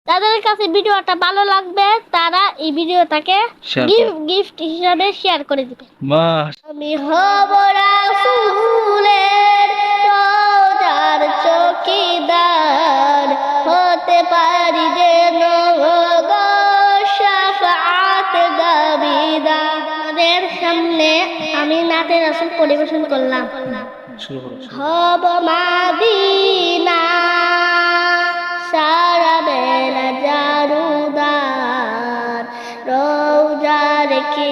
যাদের কাছে ভিডিওটা ভালো লাগবে তারা এই ভিডিওটাকে গিফট হিসাবে শেয়ার করে দিবে। আমি হব রাসূলের রওজার চৌকিদার, হতে পারি যেন গো শাফাআত দাবিদার। তাদের সামনে আমি নাতে রাসূল পরিবেশন করলাম। হব মাদিনা সারা বেলা জারুদার, রওজার কি